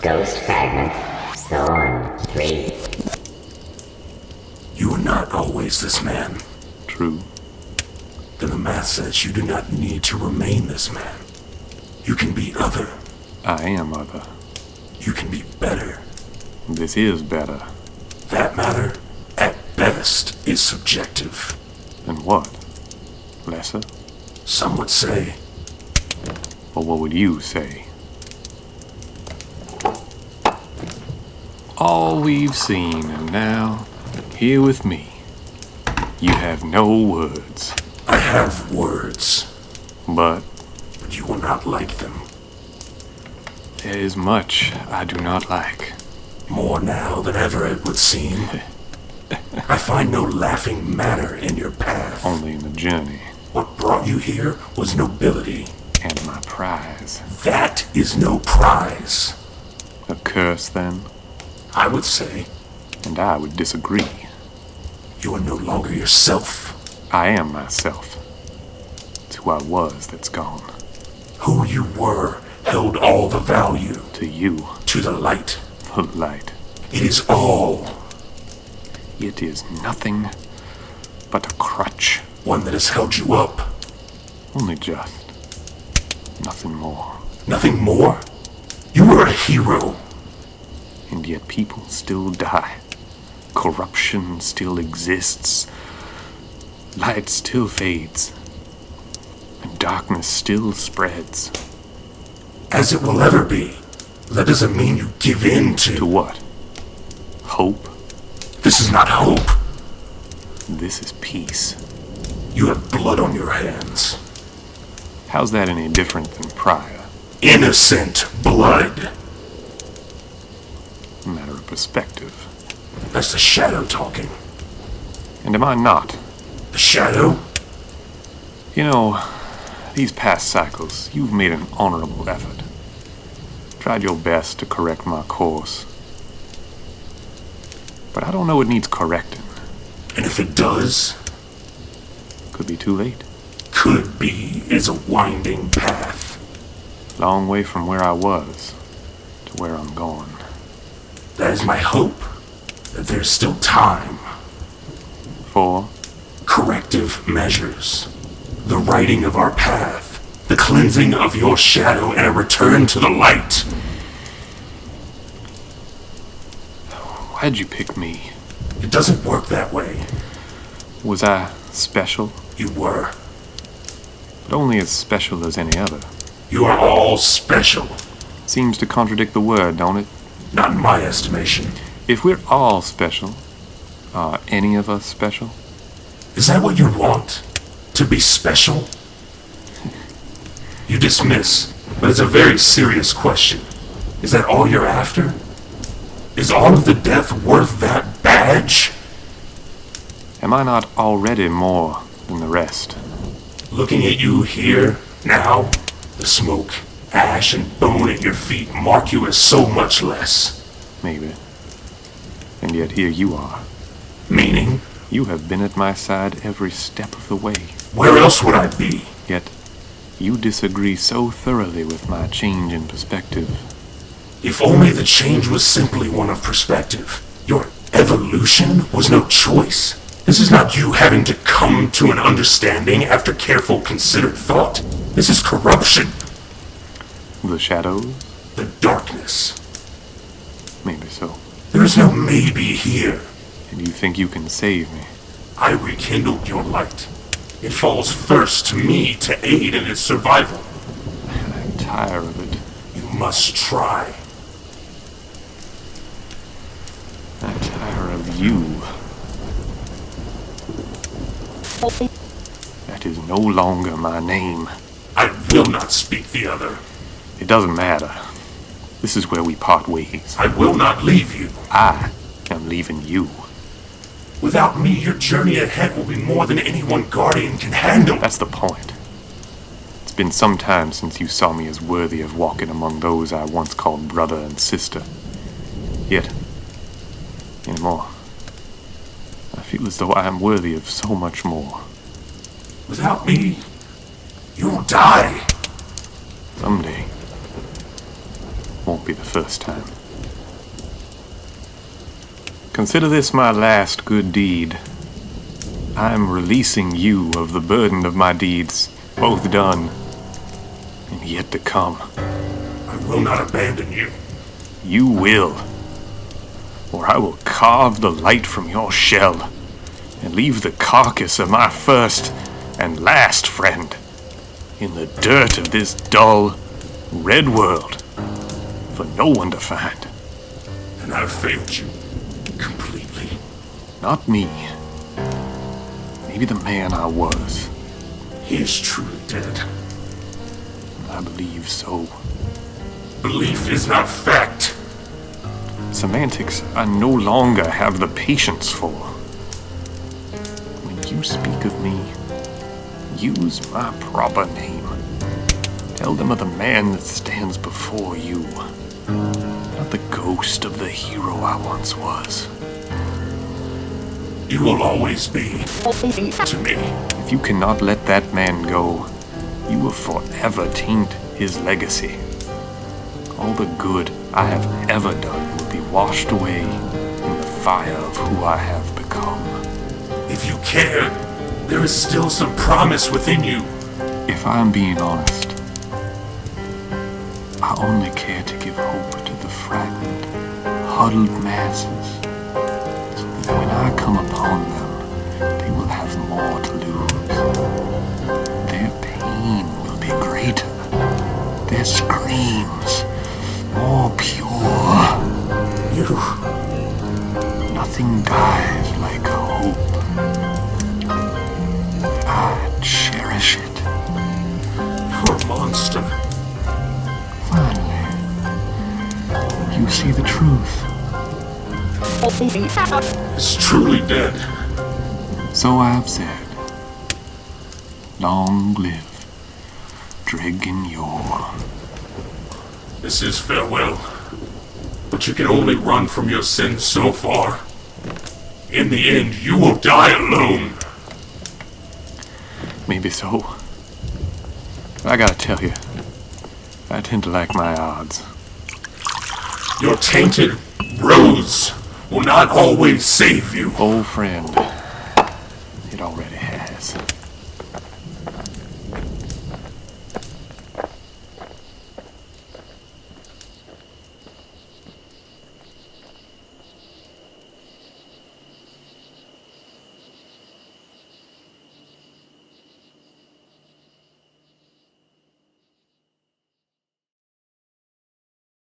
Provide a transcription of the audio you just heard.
Ghost Fragment, Thorn 3. You are not always this man. True. Then the math says you do not need to remain this man. You can be other. I am other. You can be better. This is better. That matter, at best, is subjective. Than what? Lesser? Some would say. Or what would you say? All we've seen, and now, here with me, you have no words. I have words. But you will not like them. there is much I do not like. More now than ever it would seem. I find no laughing matter in your path. Only in the journey. What brought you here was nobility. And my prize. That is no prize. A curse, then? I would say. And I would disagree. You are no longer yourself. I am myself. It's who I was that's gone. Who you were held all the value. To you. To the light. The light. It is all. It is nothing but a crutch. One that has held you up. Only just. Nothing more. Nothing more? You were a hero. And yet people still die. Corruption still exists. Light still fades. And darkness still spreads. As it will ever be. That doesn't mean you give in to... To what? Hope? This is not hope. This is peace. You have blood on your hands. How's that any different than prior? Innocent blood. A matter of perspective. That's the shadow talking. And am I not? The shadow? You know, these past cycles, you've made an honorable effort. Tried your best to correct my course. But I don't know it needs correcting. And if it does? Could be too late. Could be is a winding path. Long way from where I was to where I'm going. That is my hope. That there's still time. For? Corrective measures. The righting of our path. The cleansing of your shadow and a return to the light. Why'd you pick me? It doesn't work that way. Was I special? You were. But only as special as any other. You are all special. Seems to contradict the word, don't it? Not in my estimation. If we're all special, are any of us special? Is that what you want? To be special? You dismiss, but it's a very serious question. Is that all you're after? Is all of the death worth that badge? Am I not already more than the rest? Looking at you here, now, the smoke, ash, and bone at your feet mark you as so much less. Maybe. And yet here you are. Meaning? You have been at my side every step of the way. Where else would I be? Yet, you disagree so thoroughly with my change in perspective. If only the change was simply one of perspective. Your evolution was no choice. This is not you having to come to an understanding after careful, considered thought. This is corruption. The shadows? The darkness. Maybe so. There is no maybe here. And you think you can save me? I rekindled your light. It falls first to me to aid in its survival. I'm tired of it. You must try. I'm tired of you. That is no longer my name. I will not speak the other. It doesn't matter. This is where we part ways. I will not leave you. I am leaving you. Without me, your journey ahead will be more than any one guardian can handle. That's the point. It's been some time since you saw me as worthy of walking among those I once called brother and sister. Yet, anymore, I feel as though I am worthy of so much more. Without me, you'll die. Someday. Won't be the first time. Consider this my last good deed. I am releasing you of the burden of my deeds, both done and yet to come. I will not abandon you. You will, or I will carve the light from your shell and leave the carcass of my first and last friend in the dirt of this dull, red world for no one to find. And I've failed you completely. Not me. Maybe the man I was. He is truly dead. I believe so. Belief is not fact. Semantics I no longer have the patience for. When you speak of me, use my proper name. Tell them of the man that stands before you, not the ghost of the hero I once was. You will always be to me. If you cannot let that man go, you will forever taint his legacy. All the good I have ever done will be washed away in the fire of who I have become. If you care, there is still some promise within you. If I'm being honest, I only care to give hope to the fragment, huddled masses, so that when I come upon them, they will have more to lose. Their pain will be greater, their screams more pure. Nothing dies like hope. I cherish it. You're a monster. Finally, you see the truth. He's truly dead. So I've said. Long live Dredgen Yor. This is farewell. But you can only run from your sins so far. In the end, you will die alone. Maybe so. But I gotta tell you, I tend to like my odds. Your tainted rose will not always save you. Old friend,